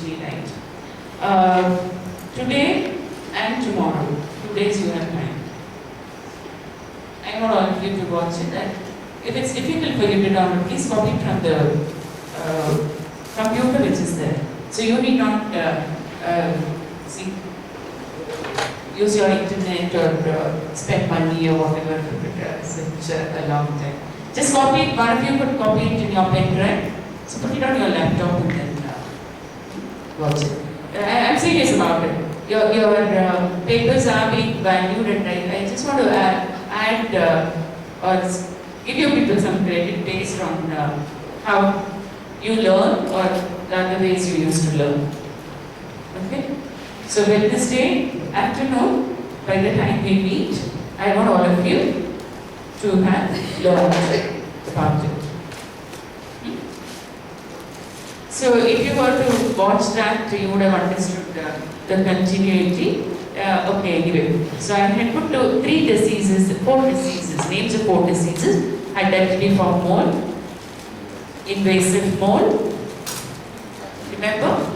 actually, right? Today and tomorrow, 2 days you have time. I want all of you to watch it, and if it's difficult for you to download, please copy it from the computer which is there. So you need not use your internet or spend money or whatever to such a long time. Just copy it, one of you could copy it in your pen drive. So put it on your laptop and then watch it. I'm serious about it. Your papers are being valued, and I just want to add or give you people some credit based on how you learn or the other ways you used to learn. Okay? So Wednesday afternoon, by the time we meet, I want all of you to have learned about it. So if you were to watch that, you would have understood the continuity. Okay, anyway. So I had put 4 diseases, names of 4 diseases: Hydatidiform mole, invasive mole, remember?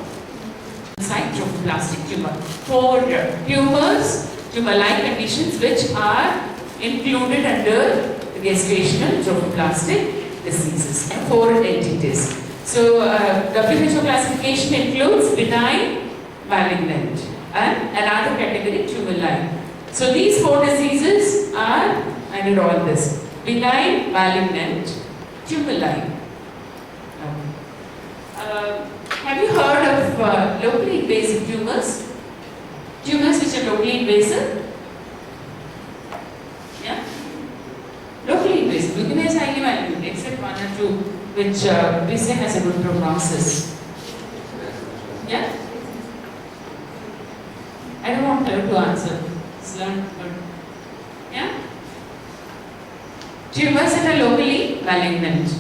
Trophoblastic tumor. 4 tumors, tumor-like conditions which are included under gestational trophoblastic diseases. 4 entities. So WHO classification includes benign, malignant, and another category, tumor-like. So these 4 diseases are, I did all this: benign, malignant, tumor-like. Have you heard of locally invasive tumors? Tumors which are locally invasive? Yeah? Locally invasive. Leukemia is highly malignant, except 1 or 2, which we say has a good prognosis. Yeah? I don't want her to answer. It's learned good. Yeah? Tumors that are locally malignant.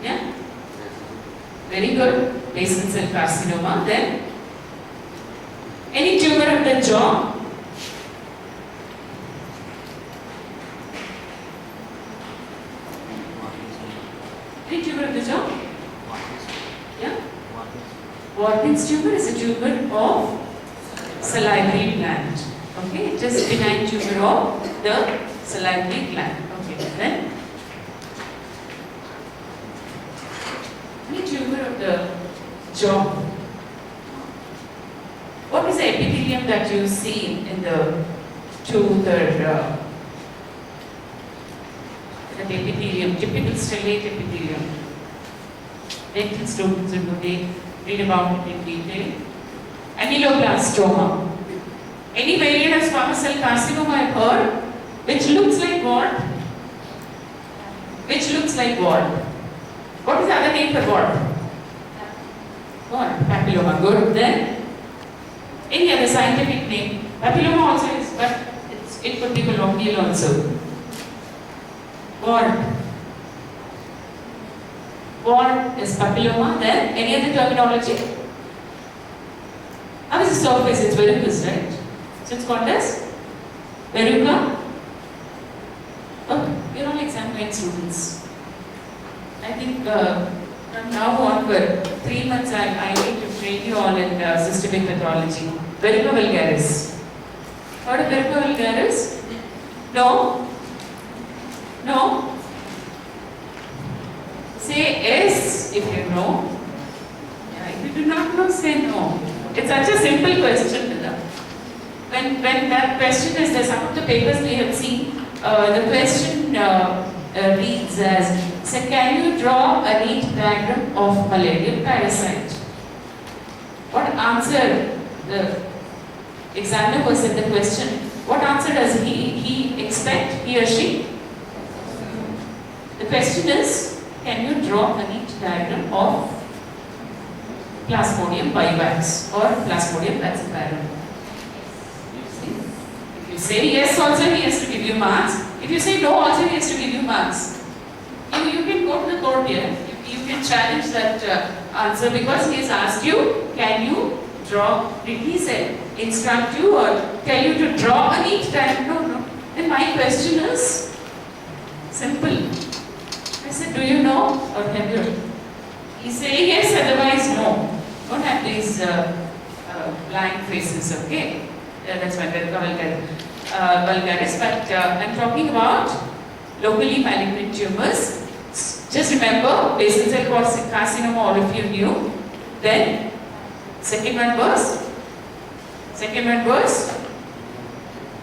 Yeah? Very good. Basal cell carcinoma. Then, any tumor of the jaw. Any tumor of the jaw? Yeah? Warthin's tumor is a tumor of salivary gland. Okay? It is a benign tumor of the salivary gland. Okay. Then, any tumor of the jaw. What is the epithelium that you see in the tooth or that epithelium, typical stellate epithelium? Dental students will read about it in detail. Ameloblastoma. Any variant of squamous cell carcinoma I have heard, which looks like what? Which looks like what? What is the other name for what? What? Papilloma. Good. Then, any other scientific name? Papilloma also is, but it could be colloquial also. What? What is papilloma? Then, any other terminology? How is the surface? It's verrucous, right? So it's called as verruca. Oh, you're all exam-going students. I think from now onward, 3 months I need to train you all in systemic pathology. Verruca vulgaris. Heard of verruca vulgaris? No? No? Say yes if you know. Yeah, if you do not know, say no. It's such a simple question. When that question is there, some of the papers we have seen, the question reads as, so can you draw a neat diagram of malarial parasite? What answer the examiner was in the question, what answer does he expect, he or she? The question is, can you draw a neat diagram of Plasmodium vivax or Plasmodium falciparum? If you say yes also, he has to give you marks. If you say no also, he has to give you marks. You can go to the court here. You can challenge that answer because he has asked you, can you draw? Did he say instruct you or tell you to draw a neat diagram? No. Then my question is simple. I said, do you know or have you? You say yes, otherwise no. Don't have these blank faces, okay? That's my vulgaris. But I'm talking about locally malignant tumors. Just remember, basal cell carcinoma, all of you knew. Then, second one was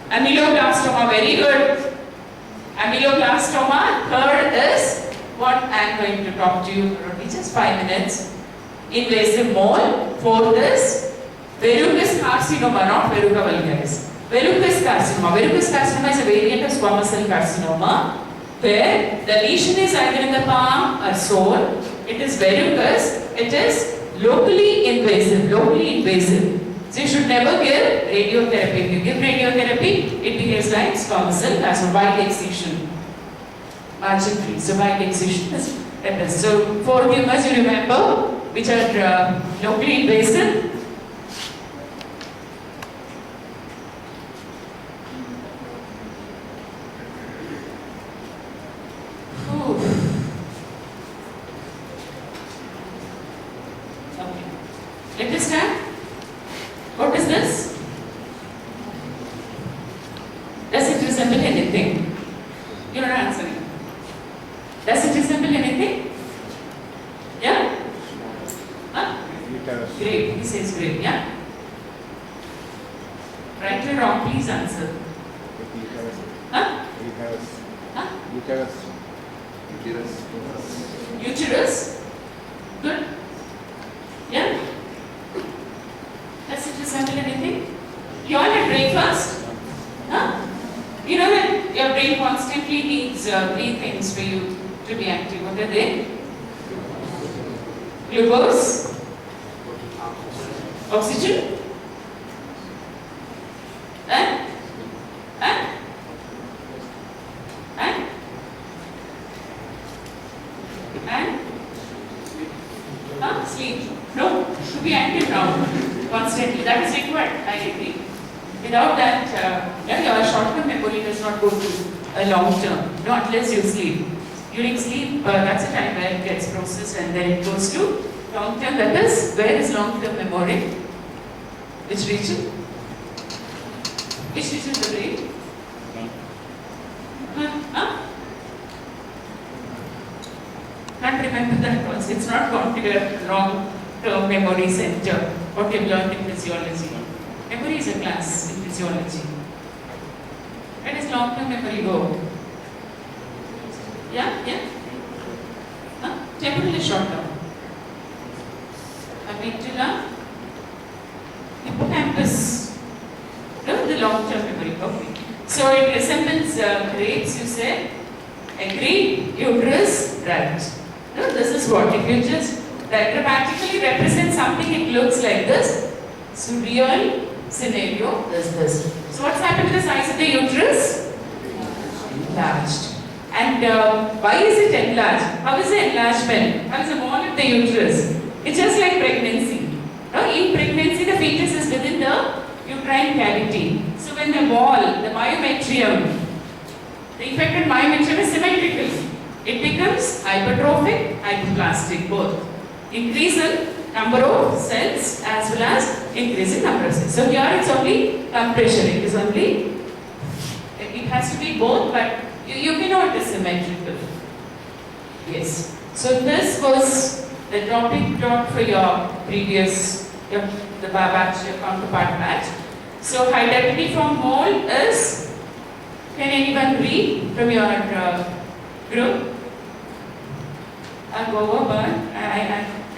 amyloblastoma, very good. Amyloblastoma. Third is what I'm going to talk to you for only just 5 minutes. Invasive mole. Fourth is verrucous carcinoma, not verruca vulgaris. Verrucous carcinoma. Verrucous carcinoma is a variant of squamous cell carcinoma where the lesion is either in the palm or sole. It is verrucous. It is locally invasive. So you should never give radiotherapy. If you give radiotherapy, it behaves like squamous cell carcinoma, wide excision, margin free. So wide excision is better. So 4 tumors you remember, which are locally invasive. Okay. Let us start. What is this? Does it resemble anything? You're not answering. Does it resemble anything? Yeah? Huh? Great. He says great. Yeah? Right or wrong? Please answer. Huh? Huh? Uterus? Good. Yeah? Does it resemble anything? You all had breakfast? Huh? You know that your brain constantly needs 3 things for you to be active. What are they? Glucose, oxygen, and sleep. No, to be active now, constantly. That is required, I agree. Without that, your short-term memory does not go to a long-term, not unless you sleep. During sleep, that's a time where it gets processed and then it goes to long-term. That is, where is long-term memory? Which region? Which region of the brain? Can't remember that also. It's not gone to your long-term memory center. What you've learned in physiology. Memory is a class in physiology. Where does long-term memory go? Yeah? Temporal is short-term. Amygdala, hippocampus. No, the long-term memory. Okay. So it resembles grapes, you say. Agree? Uterus, right. No, this is what. If you just diagrammatically represent something, it looks like this. So real scenario is this. So what's happened to the size of the uterus? Enlarged. And why is it enlarged? How is the enlargement? How is the wall of the uterus? It's just like pregnancy. In pregnancy, the fetus is within the uterine cavity. So when the wall, the myometrium, the effected myometrium is symmetrical. It becomes hypertrophic, hypoplastic, both. Increase in number of cells as well as increase in number of cells. So here it's only compression. It is only, it has to be both, but you cannot be symmetrical. Yes. So this was the topic taught for your previous, the batch, your counterpart batch. So Hydatidiform mole is, can anyone read from your group? Gova Burn. I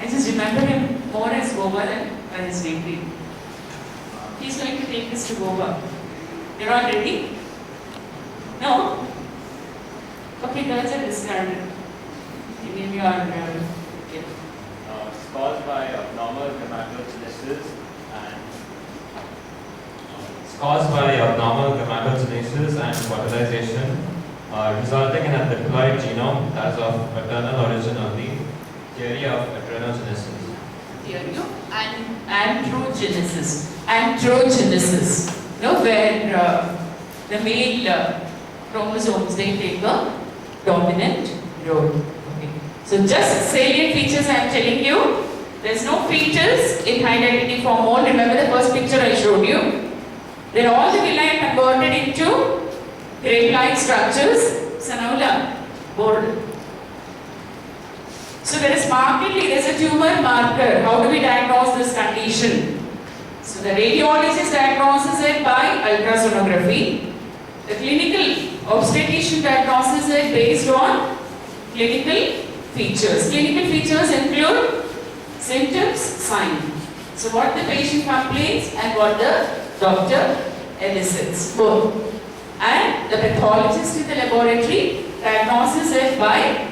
just remember him more as Gova than by his name. He's going to take this to Gova. You're all ready? No? Okay, girls are discarded. Give me your It's caused by abnormal gametogenesis and fertilization, resulting in a diploid genome as of maternal origin only. Theory of adrenogenesis. Theory of androgenesis. No, where the male chromosomes, they take a dominant role. Okay. So just salient features I am telling you. There is no features in Hydatidiform mole. Remember the first picture I showed you. Then all the villi are converted into grape-like structures. Sanavula, board. So there is a tumor marker. How do we diagnose this condition? So the radiologist diagnoses it by ultrasonography. The clinical obstetrician diagnoses it based on clinical features. Clinical features include symptoms, sign. So what the patient complains and what the doctor elicits, both. And the pathologist in the laboratory diagnoses it by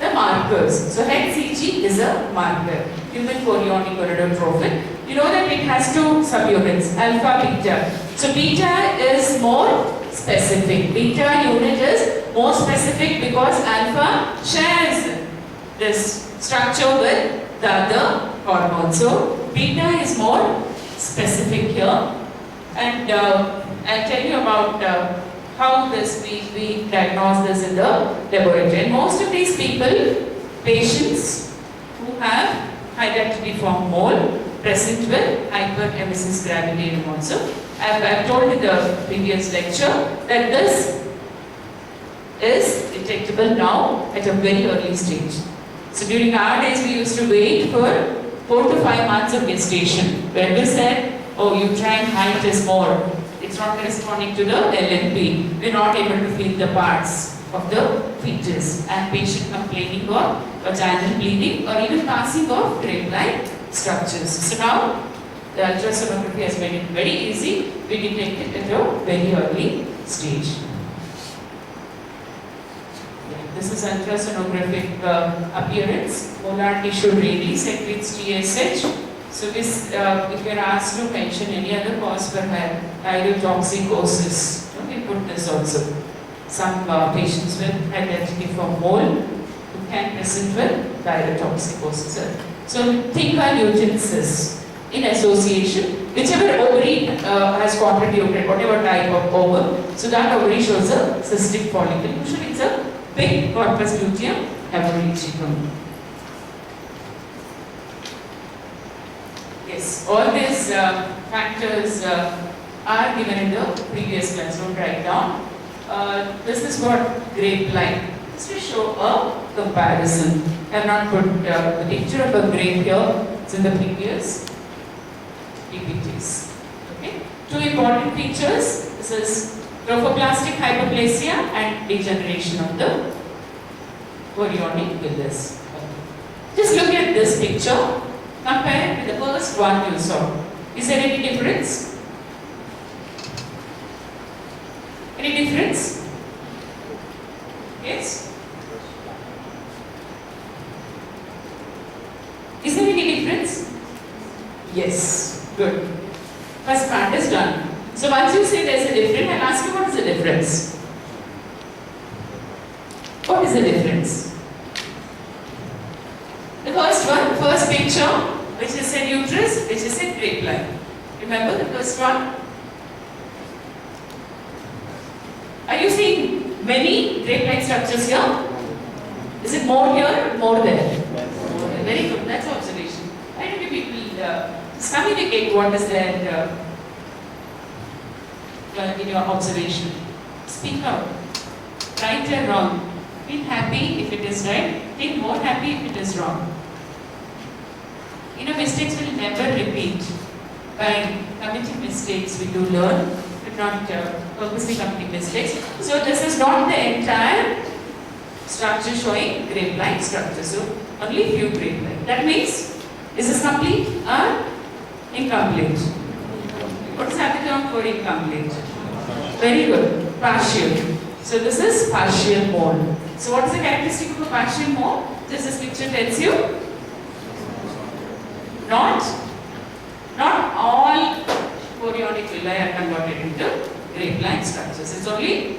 the markers. So head CG is a marker, human chorionic gonadotrophin. You know that it has two subunits, alpha, beta. So beta is more specific. Beta unit is more specific because alpha shares this structure with the other hormone. So beta is more specific here. And I'll tell you about how we diagnose this in the laboratory. And most of these people, patients who have Hydatidiform mole present with hyperemesis gravidarum also. I've told in the previous lecture that this is detectable now at a very early stage. So during our days we used to wait for 4 to 5 months of gestation. When we said, oh, uterine height is more, it's not corresponding to the LNP. We're not able to feel the parts of the fetus, and patient complaining of vaginal bleeding or even passing of grape-like structures. So now the ultrasonography has made it very easy. We detect it at a very early stage. This is ultrasonographic appearance. Molar tissue really secretes TSH. So this, if you are asked to mention any other cause for hydatoxicosis, we put this also. Some patients with Hydatidiform mole who can present with hydatoxicosis. So think lutein in association, whichever ovary has contributed, whatever type of ovum, so that ovary shows a cystic follicle. Usually it's a big corpus luteum hemorrhagicum. Yes, all these factors are given in the previous class, don't write down. This is what grape-like. Just to show a comparison. I have not put the picture of a grape here, it's in the previous PPTs. Okay? Two important features. This is trophoblastic hyperplasia and degeneration of the chorionic villus. Just look at this picture. Compare it with the first one you saw. Is there any difference? Any difference? Yes? Is there any difference? Yes. Good. First part is done. So once you say there is a difference, I'll ask you what is the difference? What is the difference? The first one, first picture, which is a uterus, which is a grape-like. Remember the first one? Are you seeing many grape-like structures here? Is it more here or more there? Very good, that's observation. Why don't you people just communicate what is there in your observation? Speak out. Right or wrong? Feel happy if it is right. Feel more happy if it is wrong. You know, mistakes will never repeat. By committing mistakes, we do learn, but not purposely committing mistakes. So this is not the entire structure showing grape-like structure. So only few grape-like. That means, is this complete or incomplete? What is the term for incomplete? Very good. Partial. So this is partial mole. So what is the characteristic of a partial mole? Just this picture tells you. Not all chorionic villi are converted into grape-like structures. It's only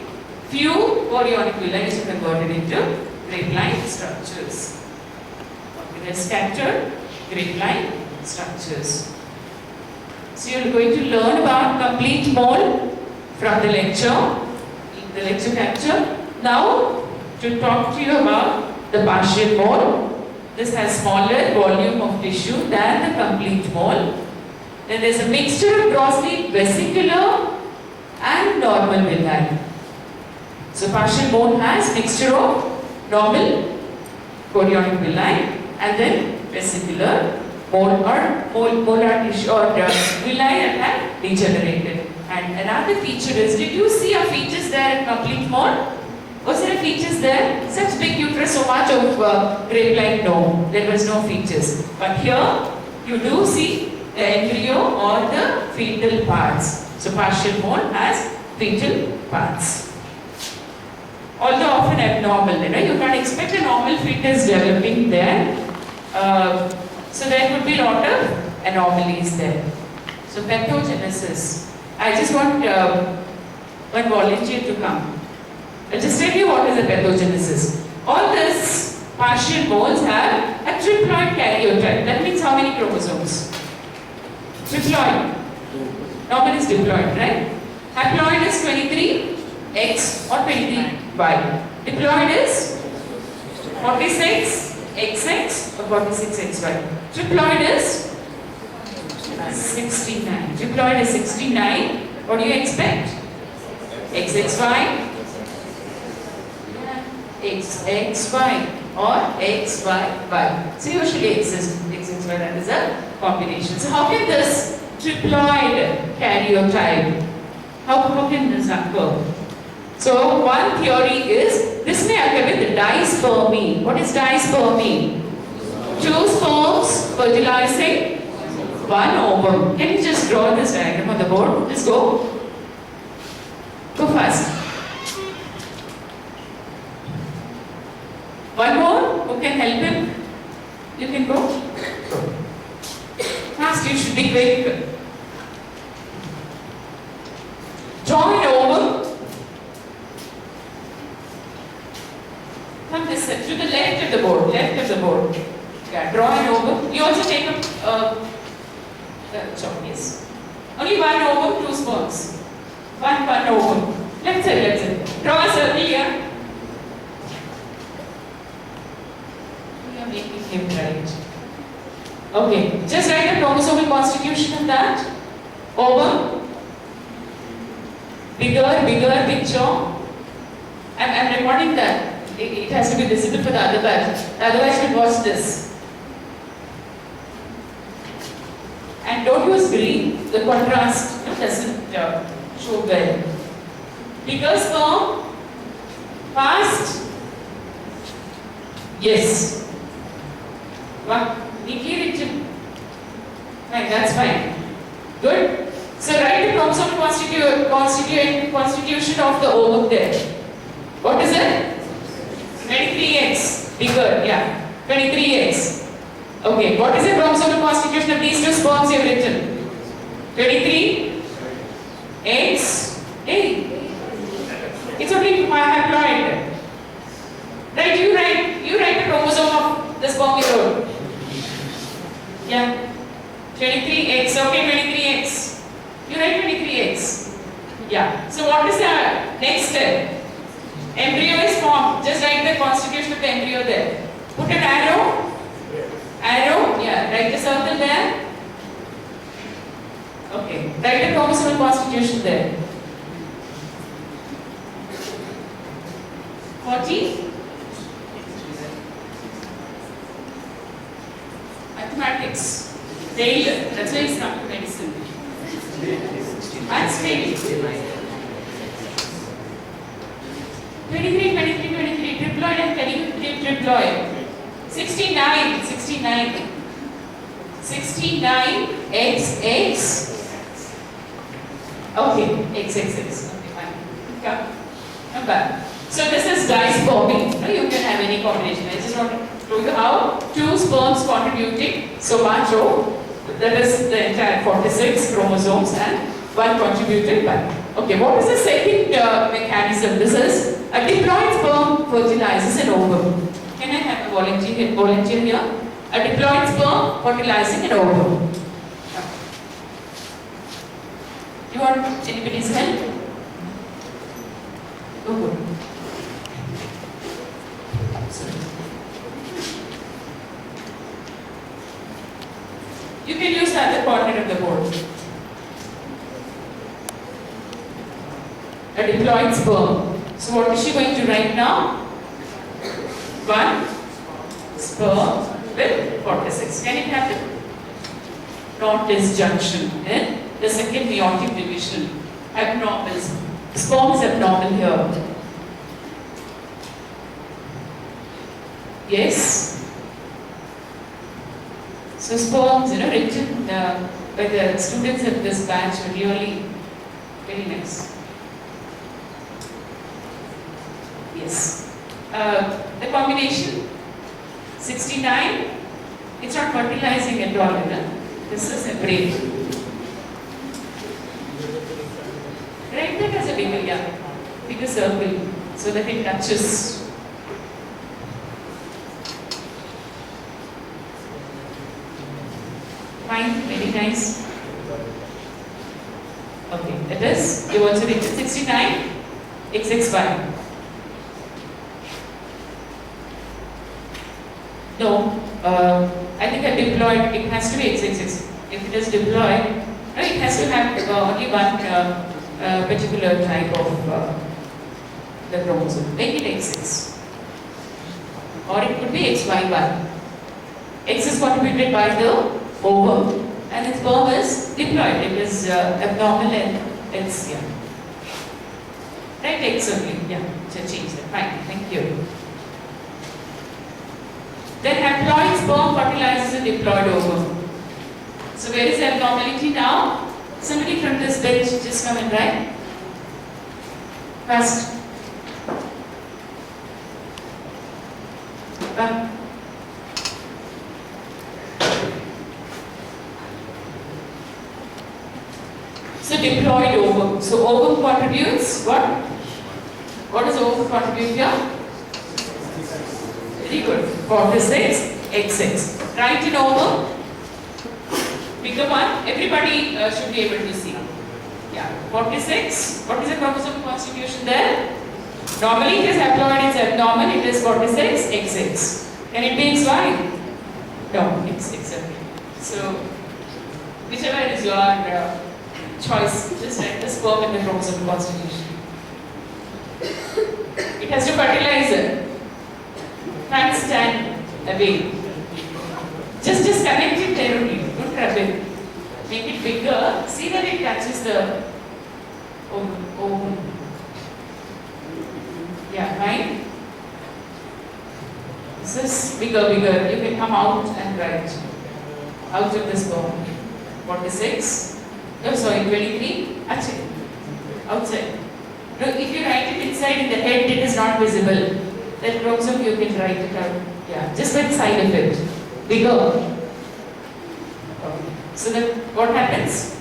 few chorionic villi which are converted into grape-like structures. Okay, they're scattered grape-like structures. So you're going to learn about complete mole from the lecture capture. Now, to talk to you about the partial mole. This has smaller volume of tissue than the complete mole. Then there is a mixture of grossly vesicular and normal villi. So partial mole has mixture of normal chorionic villi and then vesicular molar tissue or villi that have degenerated. And another feature is, did you see a features there in complete mole? Was there features there? Such big uterus, so much of grape-like? No, there was no features. But here you do see the embryo or the fetal parts. So partial mole has fetal parts. Although often abnormal, right? You can't expect a normal fetus developing there. So there could be a lot of anomalies there. So pathogenesis. I just want one volunteer to come. I'll just tell you what is a pathogenesis. All these partial moles have a triploid karyotype. That means how many chromosomes? Triploid. Normal is diploid, right? Haploid is 23X or 23Y. Diploid is 46XX or 46XY. Triploid is 69. Triploid is 69. What do you expect? XXY, XXY or XYY. So usually XXY, that is a combination. So how can this triploid karyotype, how can this occur? So one theory is this may occur with dispermy. What is dispermy? Two sperms fertilizing one ovum. Can you just draw this diagram on the board? Let's go. Go fast. One more. Who can help him? You can go. Fast. You should be quick. Draw an ovum. Come this side, to the left of the board. Left of the board. Yeah. Draw an ovum. You also take a yes. Only one ovum, two sperms. One ovum. Left side. Draw a circle here. We are making him right. Okay. Just write the chromosomal constitution of that. Ovum. Bigger picture. I'm recording that. It has to be visible for the other batch. Otherwise, we'll watch this. And don't use green, the contrast doesn't show well. Bigger sperm, fast, yes. Neatly written. Fine, that's fine. Good. So write the chromosomal constitution of the ovum there. What is it? 23X, bigger, yeah. 23X. Okay, what is the chromosomal constitution of these two sperms you have written? 23 X A. It's only haploid. Right, you write the chromosome of the sperm you wrote. Yeah. 23X, okay, 23X. You write 23X. Yeah. So what is the next step? Embryo is formed. Just write the constitution of the embryo there. Put an arrow. Arrow, yeah, write the circle there. Okay, write the chromosomal constitution there. 40. Mathematics. Taylor, that's why it's not medicine. That's failed. 23, triploid and triploid. 69, XX. Okay, XXX. Okay, fine. Come back. So this is dispermy. You can have any combination. I just want to show you how two sperms contributing so much that is the entire 46 chromosomes and one contributed by. Okay, what is the second mechanism? This is a diploid sperm fertilizes an ovum. Can I have a volunteer here? A diploid sperm fertilizing an ovum. You want anybody's help? Go good. You can use the other corner of the board. A diploid sperm. So what is she going to write now? One sperm with 46. Can it happen? Not disjunction in the second meiotic division. Abnormal. Sperm is abnormal here. Yes? So sperms, written by the students of this batch are really very nice. Yes. The combination 69. It's not fertilizing at all. This is separate. Right there as a bigger circle so that it touches. Fine, very nice. Okay, that is, you also written 69, XXY. No, I think a diploid, it has to be XXX. If it is diploid, no, it has to have only one particular type of the chromosome. Make it XX. Or it could be XY1. X is contributed by the ovum and its sperm is diploid. It is abnormal and it's, yeah. Right, X only. Yeah, so change that. Fine, thank you. Then haploid sperm fertilizes a diploid ovum. So where is the abnormality now? Somebody from this bench just come and write. First. So diploid ovum. So ovum contributes what? What does ovum contribute here? Very good. 46, XX. Write in ovum. Bigger one. Everybody should be able to see. Yeah. 46. What is the chromosome constitution there? Normally it is haploid, it's abnormal, it is 46, XX. Can it be XY? No, it's XY. So, whichever is your choice, just write the sperm in the chromosome constitution. It has to fertilize it. Can't stand away. Just connect it there only, don't rub it. Make it bigger, see that it touches the ovum. Yeah, right? This is bigger. You can come out and write. Out of the sperm. 46. Oh, sorry, 23. Actually, outside. No, if you write it inside in the head, it is not visible. That chromosome you can write it out. Yeah, just by the side of it. Bigger. Okay. So then what happens?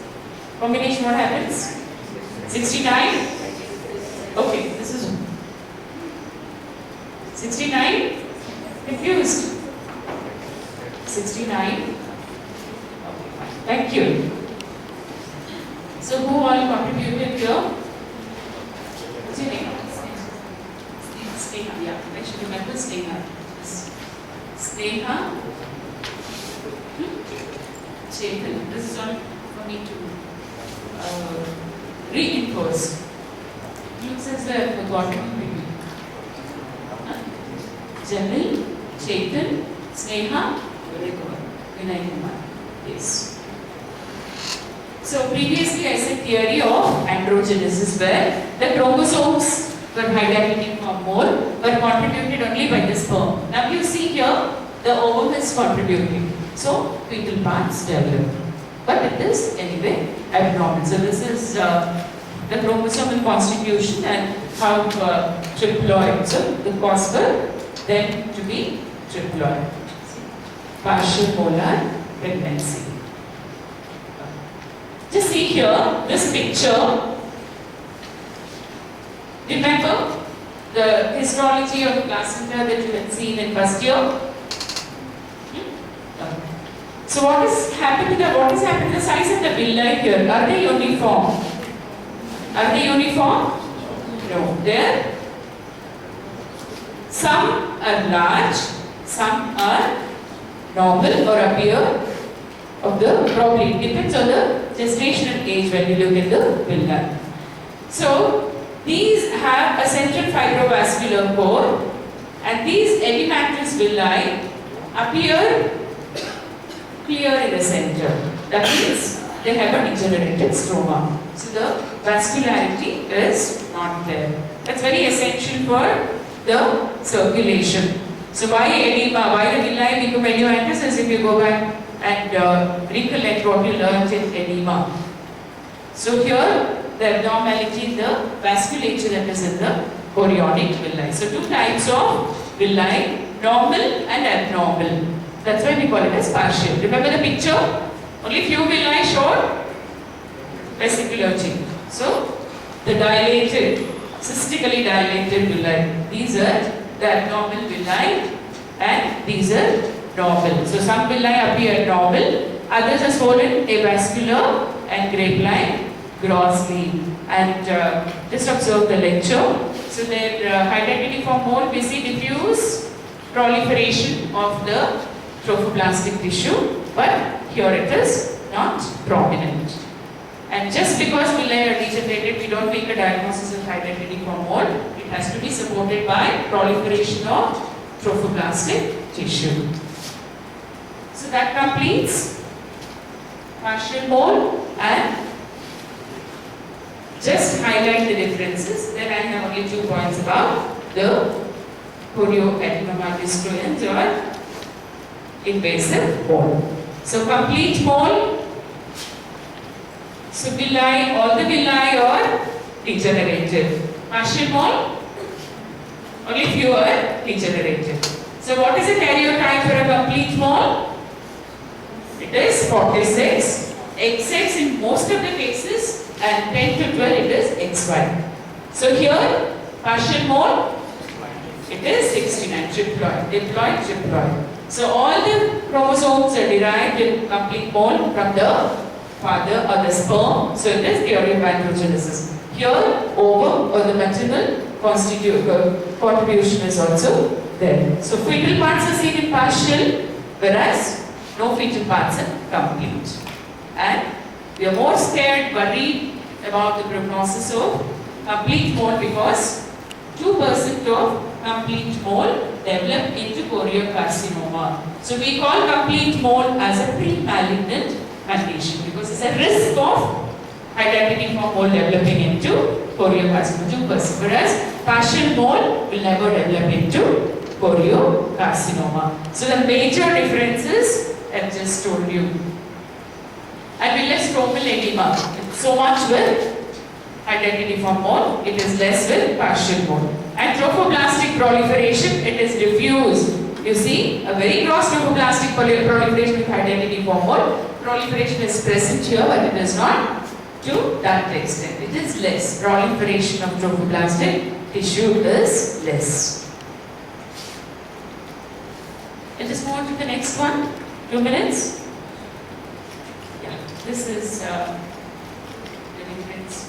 Combination what happens? 69? Okay, this is 69? Confused? 69? Okay, fine. Thank you. So who all contributed here? What's your name? Sneha. Yeah, I should remember Sneha. Sneha. Chetan. This is all for me to reinforce. Looks as though I have forgotten maybe. Jamil, Chetan, Sneha, very good. Vinay Kumar. Yes. So previously I said theory of androgenesis where the chromosomes were Hydatidiform mole were contributed only by the sperm. Now you see here the ovum is contributing. So fetal parts develop. But it is anyway abnormal. So this is the chromosomal constitution and how triploid. So the cause for them to be triploid. Partial molar pregnancy. Just see here, this picture. Remember the histology of placenta that you had seen in first year? So what is happening to the size of the villi here? Are they uniform? Are they uniform? No. There. Some are large, some are normal or appear of the, probably it depends on the gestational age when you look at the villi. So these have a central fibrovascular core, and these edematous villi appear clear in the center. That means they have a degenerated stroma. So the vascularity is not there. That's very essential for the circulation. So why edema, why the villi become edematous is if you go back and recollect what you learned in edema. So here the abnormality in the vasculature that is in the chorionic villi. So two types of villi, normal and abnormal. That's why we call it as partial. Remember the picture? Only few villi showed vesicular chain. So the dilated, cystically dilated villi. These are the abnormal villi and these are normal. So some villi appear normal, others are swollen, avascular and grape-like grossly. And just observe the lecture. So their hydatidiform mole, we see diffuse proliferation of the trophoblastic tissue, but here it is not prominent. And just because villi are degenerated, we don't make a diagnosis of hydatidiform mole. It has to be supported by proliferation of trophoblastic tissue. So that completes partial mole, and just highlight the differences. Then I have only 2 points about the chorioadenoma or invasive mole. So complete mole. So villi, all the villi are degenerated. Partial mole, only few are degenerated. So what is the karyotype for a complete mole? It is 46, XX in most of the cases, and 10 to 12 it is XY. So here, partial mole, it is 69, triploid, diploid, triploid. So all the chromosomes are derived in complete mole from the father or the sperm. So it is during pathogenesis. Here, ovum or the maternal contribution is also there. So fetal parts are seen in partial, whereas no fetal parts are complete. And we are more scared, worried about the prognosis of complete mole because 2% of complete mole develop into choriocarcinoma. So we call complete mole as a pre-malignant condition because it's a risk of hydatidiform mole developing into choriocarcinoma, 2%. Whereas partial mole will never develop into choriocarcinoma. So the major differences I've just told you. And we less stromal edema. So much with hydatidiform mole, it is less with partial mole. And trophoblastic proliferation, it is diffuse. You see, a very gross trophoblastic proliferation with hydatidiform mole. Proliferation is present here, but it is not to that extent. It is less. Proliferation of trophoblastic tissue is less. Let's just move on to the next one. 2 minutes. Yeah, this is the difference.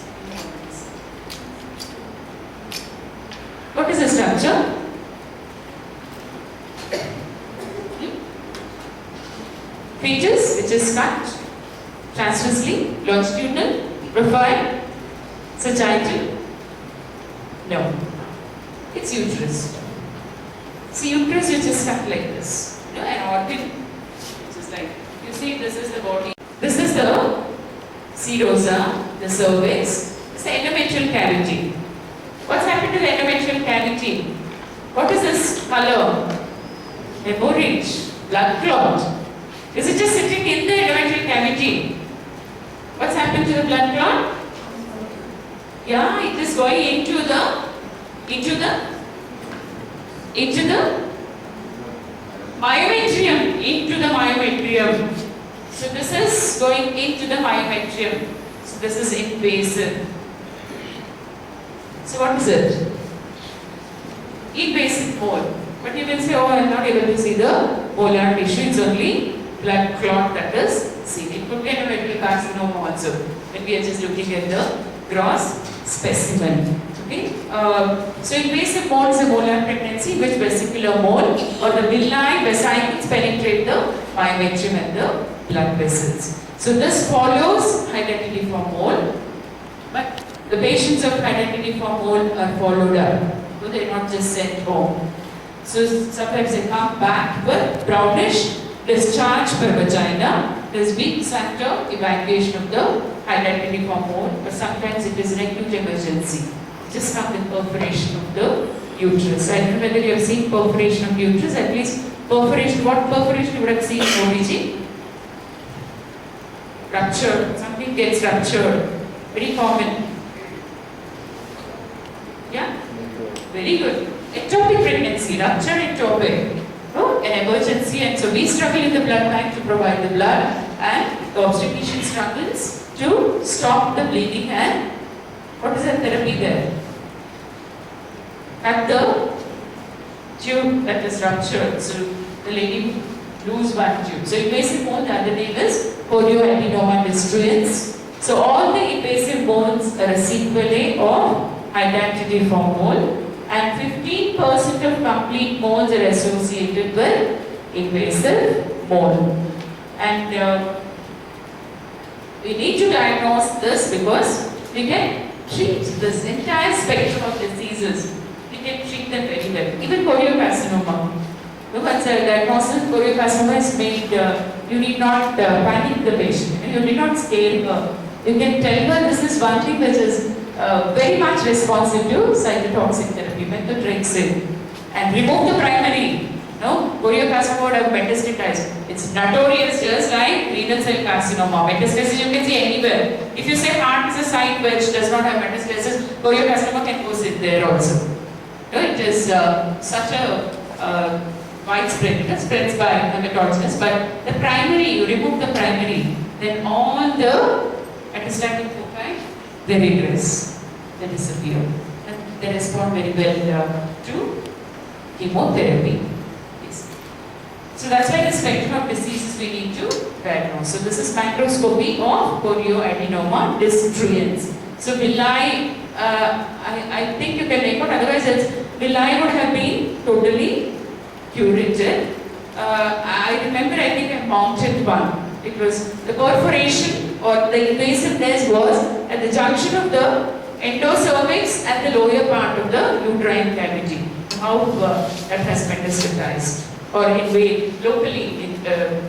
What is the structure? Fetus, which is cut transversely, longitudinal, profile, sagittal. No, it's uterus. See, uterus which is cut like this. You know, an organ which is like, you see, this is the body. This is the serosa, the cervix. It's the endometrial cavity. What's happened to the endometrial cavity? What is this color? Hemorrhage, blood clot. Is it just sitting in the endometrial cavity? What's happened to the blood clot? Yeah, it is going into the myometrium. So this is going into the myometrium. So this is invasive. So what is it? Invasive mole. But you will say, oh, I am not able to see the molar tissue. It's only blood clot that is seen. It could be endometrial carcinoma also, when we are just looking at the gross specimen. Okay? So invasive mole is a molar pregnancy which vesicular mole or the villi vesicles penetrate the myometrium and the blood vessels. So this follows Hydatidiform mole, but the patients of Hydatidiform mole are followed up. So they are not just sent home. So sometimes they come back with brownish discharge per vagina. There is weak center evacuation of the Hydatidiform mole, but sometimes it is an acute emergency. Just come with perforation of the uterus. I don't know whether you have seen perforation of uterus, at least perforation. What perforation you would have seen in OBG? Rupture. Something gets ruptured. Very common. Yeah? Very good. Ectopic pregnancy, rupture ectopic. No? An emergency, and so we struggle in the blood bank to provide the blood, and the obstetrician struggles to stop the bleeding. And what is the therapy there? Cut the tube that is ruptured, so the lady lose one tube. So invasive bone, the other name is chorioadenoma destruens. So all the invasive bones are a sequelae of Hydatidiform mole, and 15% of complete moles are associated with invasive mole. And we need to diagnose this because we can treat this entire spectrum of diseases. We can treat them very well. Even choriocarcinoma. Once a diagnosis of choriocarcinoma is made, you need not panic the patient. You need not scare her. You can tell her this is one thing which is very much responsive to cytotoxic therapy, methotrexate, and remove the primary. No, choriocarcinoma would have metastasized. It's notorious, just like renal cell carcinoma. Metastasis you can see anywhere. If you say heart is a site which does not have metastasis, choriocarcinoma can go sit there also. No, it is such a widespread. It spreads by hematogenous, but the primary, you remove the primary, then all the metastatic foci, they regress, they disappear, and they respond very well to chemotherapy. Yes. So that's why the spectrum of diseases we need to diagnose. So this is microscopy of chorioadenoma destruens. So villi, I think you can make out, otherwise villi would have been totally curated. I remember, I think I mounted one. It was the perforation or the invasiveness was at the junction of the endocervix and the lower part of the uterine cavity. How that has metastasized or locally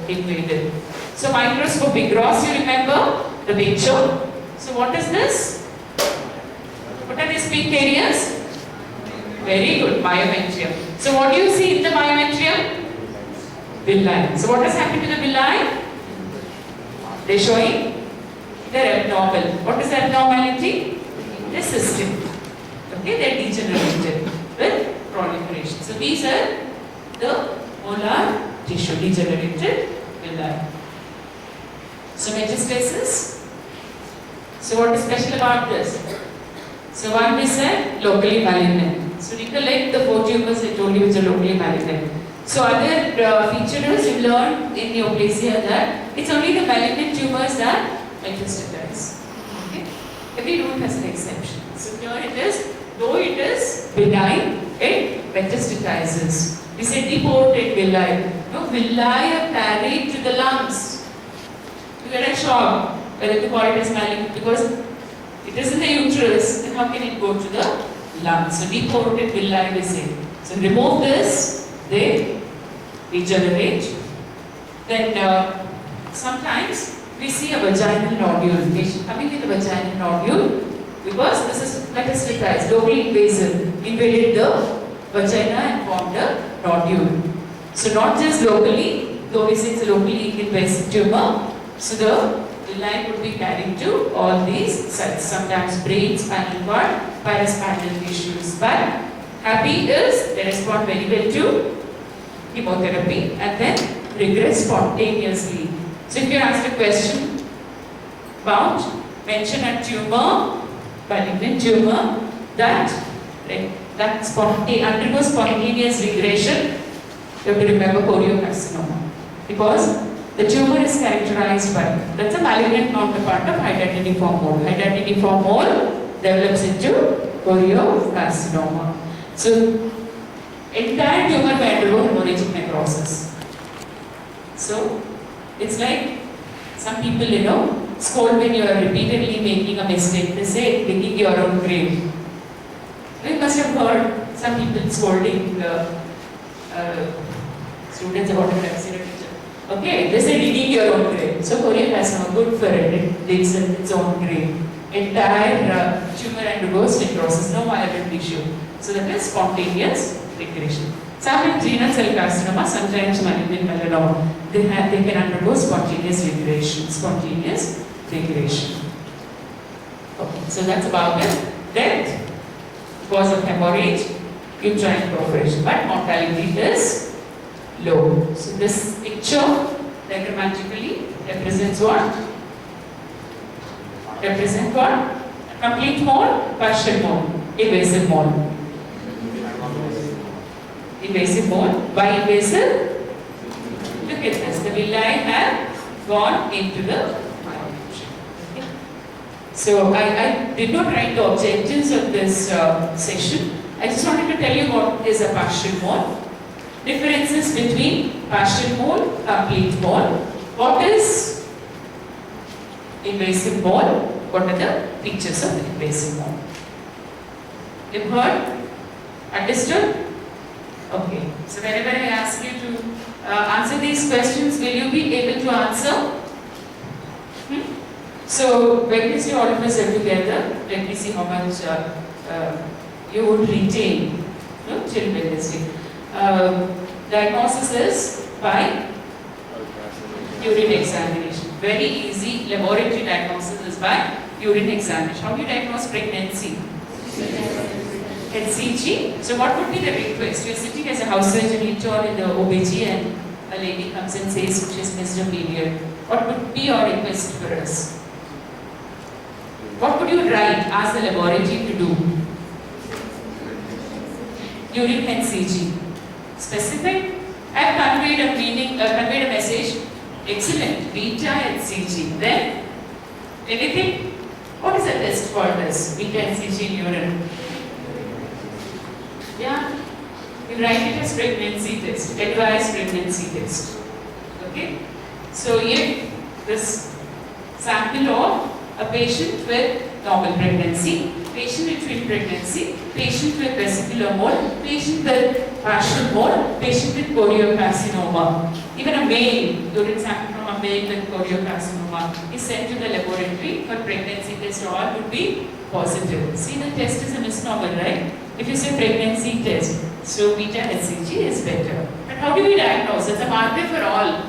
invaded. So microscopy, gross, you remember the picture. So what is this? What are these pink areas? Very good, myometrium. So what do you see in the myometrium? Villi. So what has happened to the villi? They are showing they're abnormal. What is abnormality? They're cystic. Okay, they're degenerated with proliferation. So these are the molar tissue, degenerated villi. So metastasis. So what is special about this? So one we said locally malignant. So recollect the 4 tumors I told you which are locally malignant. So other features you learned in neoplasia that it's only the malignant tumors that metastasize. Okay? Every rule has an exception. So here it is, though it is benign, it metastasizes. We say deported villi. No, villi are carried to the lungs. You get a shock whether to call it as malignant because it is in the uterus, then how can it go to the lungs? So deported villi we say. So remove this, they degenerate. Then sometimes we see a vaginal nodule, patient coming with a vaginal nodule because this is metastasized, locally invasive, invaded the vagina and formed a nodule. So not just locally, though we say it's a locally invasive tumor, so the villi would be carried to all these sites, sometimes brain, spinal cord, paraspinal tissues. But happy is they respond very well to chemotherapy and then regress spontaneously. So if you asked a question about mention a tumor, malignant tumor, that undergoes spontaneous regression, you have to remember choriocarcinoma because the tumor is characterized by, that's a malignant counterpart of Hydatidiform mole. Hydatidiform mole develops into choriocarcinoma. So entire tumor may undergo hemorrhagic necrosis. So it's like Some people, scold when you are repeatedly making a mistake. They say, digging your own grave. You must have heard some people scolding students about a teacher. Okay, they say digging your own grave. So Korea has no good for it. It digs its own grave. Entire tumor undergoes necrosis, no viable tissue. So that is spontaneous regression. Some in renal cell carcinoma, sometimes malignant melanoma, they can undergo spontaneous regression. Spontaneous regression. Okay, so that's about it. Death because of hemorrhage, uterine perforation, but mortality is low. So this picture diagrammatically represents what? Represent what? Complete mole, partial mole, invasive mole. Invasive mole. Why invasive? Look at this. The villi have gone into the myofusion. Okay. So I did not write the objectives of this session. I just wanted to tell you what is a partial mole. Differences between partial mole, complete mole. What is invasive mole? What are the features of invasive mole? You've heard? Understood? Okay. So whenever I ask you to answer these questions, will you be able to answer? So when we see all of us are together, let me see how much you would retain till Wednesday. Diagnosis is by urine examination. Very easy laboratory diagnosis is by urine examination. How do you diagnose pregnancy? HCG. So what would be the request? You are sitting as a house surgeon in the OBG and a lady comes and says she has missed a period. What would be your request for us? What would you write? Ask the laboratory to do. Urine HCG. Specific. I have conveyed a meaning, conveyed a message. Excellent. Beta HCG. Then anything? What is a test called as beta HCG in urine? Yeah, you write it as pregnancy test, advised pregnancy test. Okay, so if this sample of a patient with normal pregnancy, patient with twin pregnancy, patient with vesicular mole, patient with partial mole, patient with choriocarcinoma, even a male, urine sample from a male with choriocarcinoma is sent to the laboratory for pregnancy test, all would be positive. See, the test is a misnomer, right? If you say pregnancy test, so beta HCG is better. But how do we diagnose? It's a marker for all.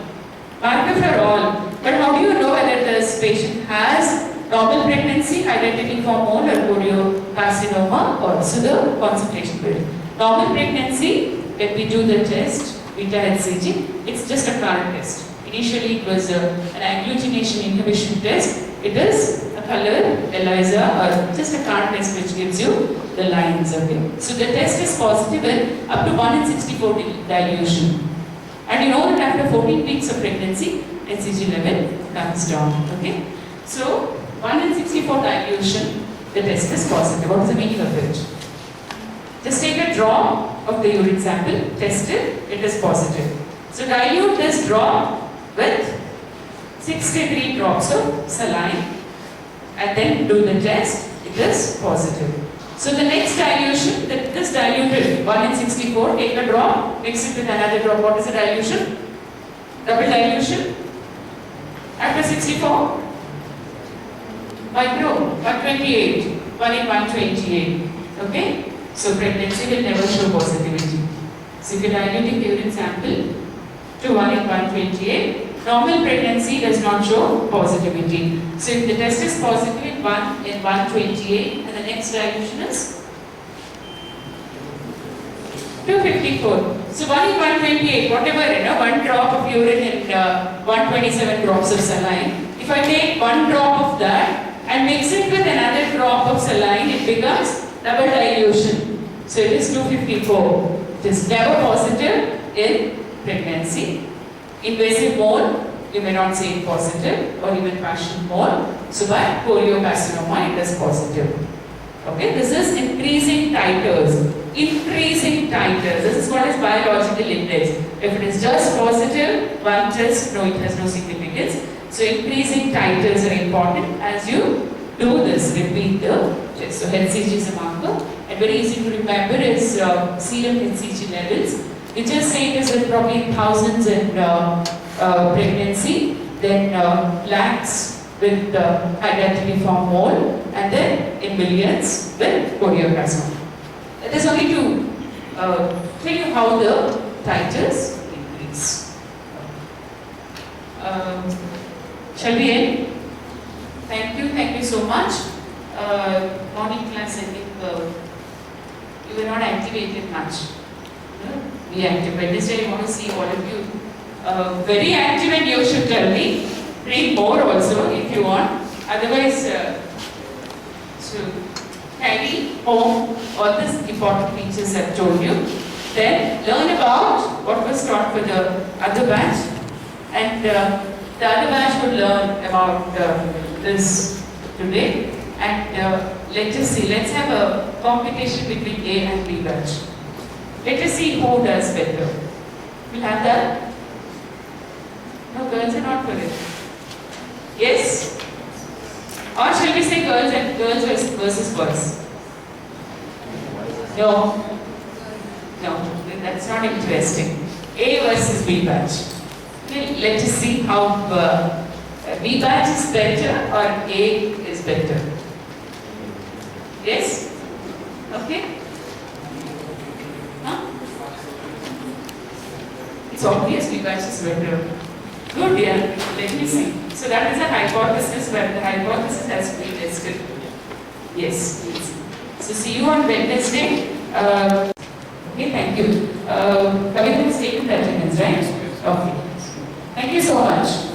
Marker for all. But how do you know whether this patient has normal pregnancy, Hydatidiform mole or choriocarcinoma, or so the concentration will. Normal pregnancy, when we do the test, beta HCG, it's just a card test. Initially it was an agglutination inhibition test. It is a color ELISA or just a card test which gives you the lines. Okay. So the test is positive in up to 1 in 64 dilution. And you know that after 14 weeks of pregnancy, HCG level comes down. Okay. So 1 in 64 dilution, the test is positive. What is the meaning of it? Just take a drop of the urine sample, test it, it is positive. So dilute this drop with 63 drops of saline and then do the test, it is positive. So the next dilution, this diluted 1 in 64, take a drop, mix it with another drop. What is the dilution? Double dilution. After 64, micro, 128, 1 in 128. Okay? So pregnancy will never show positivity. So if you are diluting the urine sample to 1 in 128, normal pregnancy does not show positivity. So if the test is positive in 1 in 128 and the next dilution is 254. So 1 in 128, whatever, 1 drop of urine and 127 drops of saline. If I take 1 drop of that and mix it with another drop of saline, it becomes double dilution. So it is 254. It is never positive in pregnancy. Invasive mole, you may not say positive or even partial mole. So by choriocarcinoma, it is positive. Okay, this is increasing titers. Increasing titers. This is what is biological index. If it is just positive, one test, no, it has no significance. So increasing titers are important as you do this, repeat the test. So HCG is a marker, and very easy to remember is serum HCG levels. We just say it is in probably thousands in pregnancy, then lakhs with Hydatidiform mole, and then in millions with chorioplasma. That is only to tell you how the titers increase. Shall we end? Thank you so much. Morning class, I think you were not activated much. Be active. Wednesday, I want to see all of you very active, and you should tell me. Read more also if you want. Otherwise, so carry home all these important features I've told you. Then learn about what was taught for the other batch, and the other batch will learn about this today. And let us see. Let's have a competition between A and B batch. Let us see who does better. We'll have that. No, girls are not for it. Yes? Or shall we say girls and girls versus boys? No. No, that's not interesting. A versus B batch. Okay, let us see how B batch is better or A is better. Yes? Okay? Huh? It's obvious B batch is better. Good, yeah. Let me see. So that is a hypothesis, where the hypothesis has to be tested. Yes, please. So see you on Wednesday. Okay, thank you. Kavita has taken the attendance, right? Okay. Thank you so much.